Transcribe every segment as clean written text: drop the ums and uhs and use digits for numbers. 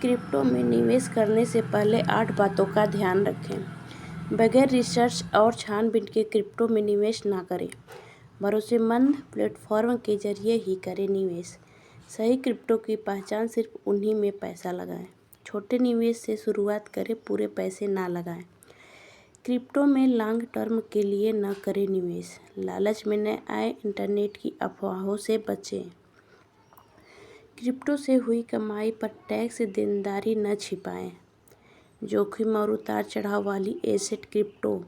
Crypto में निवेश करने से पहले 8 बातों का ध्यान रखें। बगैर रिसर्च और छानबीन के क्रिप्टो में निवेश ना करें। भरोसेमंद प्लेटफॉर्म के जरिए ही करें निवेश। सही क्रिप्टो की पहचान सिर्फ उन्हीं में पैसा लगाएं। छोटे निवेश से शुरुआत करें, पूरे पैसे ना लगाएं। क्रिप्टो में लॉन्ग टर्म के लिए न करें निवेश। लालच में न आए, इंटरनेट की अफवाहों से बचें। क्रिप्टो से हुई कमाई पर टैक्स देनदारी न छिपाएं। जोखिम और उतार चढ़ाव वाली एसेट क्रिप्टो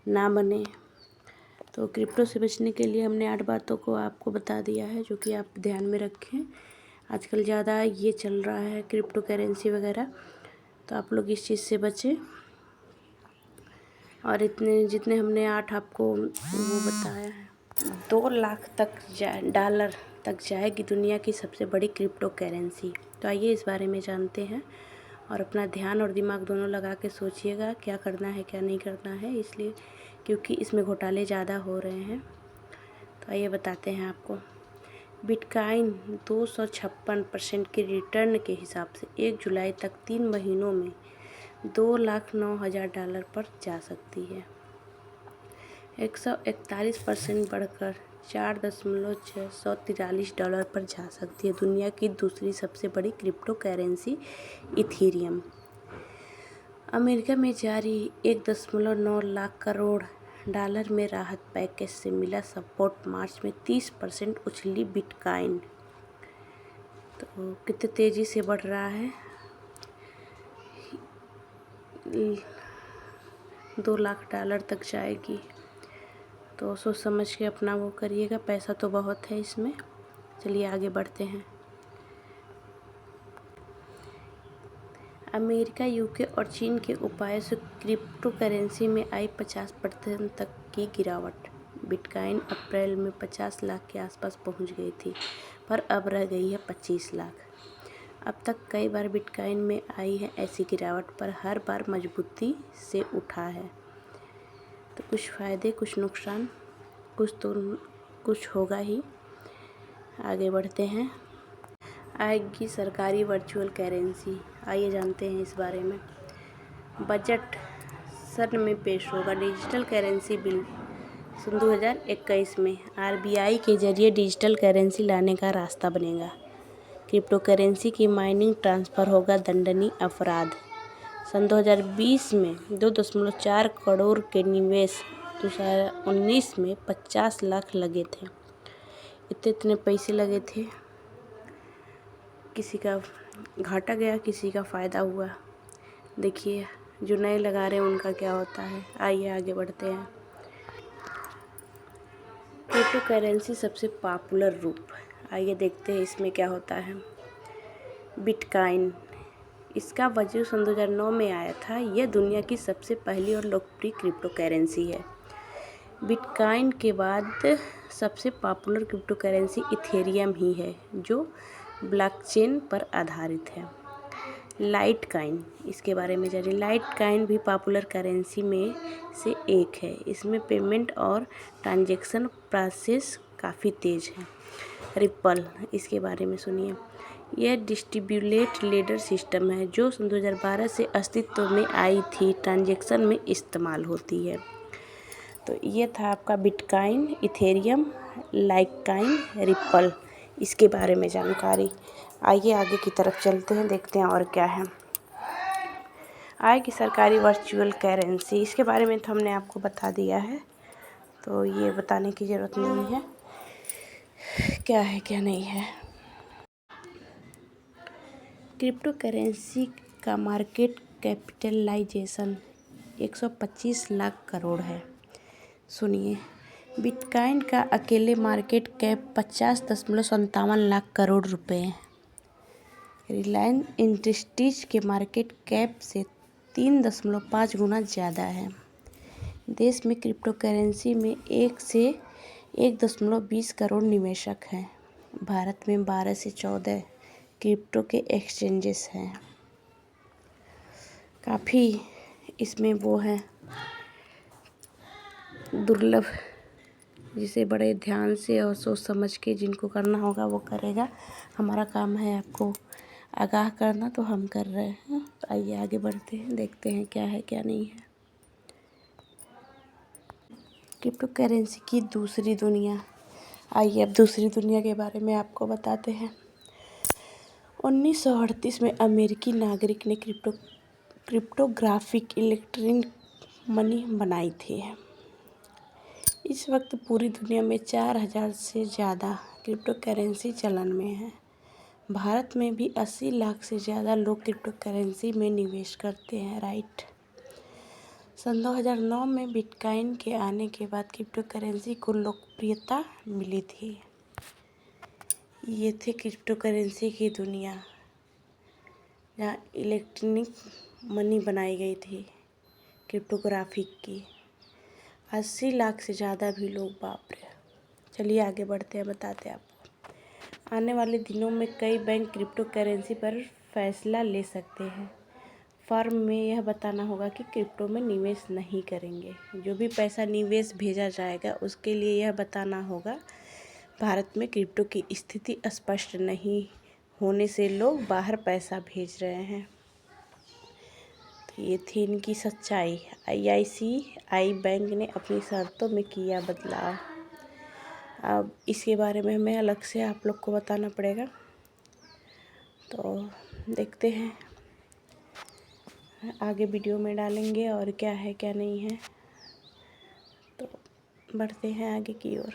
ना बने। तो क्रिप्टो से बचने के लिए हमने 8 बातों को आपको बता दिया है, जो कि आप ध्यान में रखें। आजकल ज़्यादा ये चल रहा है क्रिप्टो करेंसी वगैरह, तो आप लोग इस चीज़ से बचें। और इतने जितने हमने 8 आपको वो बताया है, 2 लाख तक डॉलर तक जाएगी दुनिया की सबसे बड़ी क्रिप्टो करेंसी। तो आइए इस बारे में जानते हैं और अपना ध्यान और दिमाग दोनों लगा के सोचिएगा क्या करना है क्या नहीं करना है, इसलिए क्योंकि इसमें घोटाले ज़्यादा हो रहे हैं। तो आइए बताते हैं आपको। बिटकॉइन 256% के रिटर्न के हिसाब से 1 जुलाई तक 3 महीनों में $2,09,000 पर जा सकती है। 141% बढ़कर $4,643 पर जा सकती है। दुनिया की दूसरी सबसे बड़ी क्रिप्टो करेंसी इथेरियम। अमेरिका में जारी 1.9 लाख करोड़ डॉलर में राहत पैकेज से मिला सपोर्ट। मार्च में 30% उछली बिटकॉइन। तो कितने तेज़ी से बढ़ रहा है, 2 लाख डॉलर तक जाएगी। तो सोच समझ के अपना वो करिएगा, पैसा तो बहुत है इसमें। चलिए आगे बढ़ते हैं। अमेरिका, यूके और चीन के उपायों से क्रिप्टो करेंसी में आई 50% तक की गिरावट। बिटकॉइन अप्रैल में 50 लाख के आसपास पहुंच गई थी, पर अब रह गई है 25 लाख। अब तक कई बार बिटकॉइन में आई है ऐसी गिरावट, पर हर बार मजबूती से उठा है। तो कुछ फ़ायदे कुछ नुकसान, कुछ होगा ही। आगे बढ़ते हैं। आएगी सरकारी वर्चुअल करेंसी, आइए जानते हैं इस बारे में। बजट सत्र में पेश होगा डिजिटल करेंसी बिल। सन 2021 में आरबीआई के जरिए डिजिटल करेंसी लाने का रास्ता बनेगा। क्रिप्टो करेंसी की माइनिंग ट्रांसफ़र होगा दंडनीय अपराध। सन 2020 में 2.4 करोड़ के निवेश। 2019 में 50 लाख लगे थे। इतने पैसे लगे थे, किसी का घाटा गया, किसी का फ़ायदा हुआ। देखिए जो नए लगा रहे हैं उनका क्या होता है। आइए आगे बढ़ते हैं। क्रिप्टो करेंसी सबसे पॉपुलर रूप, आइए देखते हैं इसमें क्या होता है। बिटकॉइन, इसका वजूद सन 2009 में आया था। यह दुनिया की सबसे पहली और लोकप्रिय क्रिप्टो करेंसी है। बिटकॉइन के बाद सबसे पॉपुलर क्रिप्टो करेंसी इथेरियम ही है, जो ब्लॉकचेन पर आधारित है। लाइटकॉइन, इसके बारे में जानिए। लाइटकॉइन भी पॉपुलर करेंसी में से एक है। इसमें पेमेंट और ट्रांजैक्शन प्रोसेस काफ़ी तेज़ है। रिपल, इसके बारे में सुनिए। यह डिस्ट्रीब्यूटेड लेडर सिस्टम है, जो सन 2012 से अस्तित्व में आई थी। ट्रांजैक्शन में इस्तेमाल होती है। तो ये था आपका बिटकॉइन, इथेरियम, लाइटकॉइन, रिपल, इसके बारे में जानकारी। आइए आगे की तरफ चलते हैं, देखते हैं और क्या है। आएगी सरकारी वर्चुअल करेंसी, इसके बारे में तो हमने आपको बता दिया है, तो ये बताने की ज़रूरत नहीं है क्या है क्या नहीं है। क्रिप्टो करेंसी का मार्केट कैपिटलाइजेशन 125 लाख करोड़ है। सुनिए, बिटकॉइन का अकेले मार्केट कैप 50.57 लाख करोड़ रुपए है। रिलायंस इंडस्ट्रीज के मार्केट कैप से 3.5 गुना ज़्यादा है। देश में क्रिप्टो करेंसी में 1 से 1.20 करोड़ निवेशक हैं। भारत में 12 से 14 क्रिप्टो के एक्सचेंजेस हैं। काफ़ी इसमें वो है दुर्लभ, जिसे बड़े ध्यान से और सोच समझ के जिनको करना होगा वो करेगा। हमारा काम है आपको आगाह करना तो हम कर रहे हैं। तो आइए आगे बढ़ते हैं, देखते हैं क्या है क्या नहीं है। क्रिप्टो करेंसी की दूसरी दुनिया। आइए अब दूसरी दुनिया के बारे में आपको बताते हैं। 1938 में अमेरिकी नागरिक ने क्रिप्टोग्राफिक इलेक्ट्रॉनिक मनी बनाई थी। इस वक्त पूरी दुनिया में 4000 से ज़्यादा क्रिप्टो करेंसी चलन में है। भारत में भी 80 लाख से ज़्यादा लोग क्रिप्टो करेंसी में निवेश करते हैं। राइट। सन 2009 में बिटकॉइन के आने के बाद क्रिप्टो करेंसी को लोकप्रियता मिली थी। ये थे क्रिप्टो करेंसी की दुनिया, जहाँ इलेक्ट्रॉनिक मनी बनाई गई थी क्रिप्टोग्राफिक की। 80 लाख से ज़्यादा भी लोग, बाप रे। चलिए आगे बढ़ते हैं, बताते हैं आपको। आने वाले दिनों में कई बैंक क्रिप्टो करेंसी पर फैसला ले सकते हैं। फर्म में यह बताना होगा कि क्रिप्टो में निवेश नहीं करेंगे। जो भी पैसा निवेश भेजा जाएगा उसके लिए यह बताना होगा। भारत में क्रिप्टो की स्थिति स्पष्ट नहीं होने से लोग बाहर पैसा भेज रहे हैं। तो ये थी इनकी सच्चाई। ICICI बैंक ने अपनी शर्तों में किया बदलाव। अब इसके बारे में हमें अलग से आप लोग को बताना पड़ेगा। तो देखते हैं, आगे वीडियो में डालेंगे और क्या है क्या नहीं है। तो बढ़ते हैं आगे की ओर।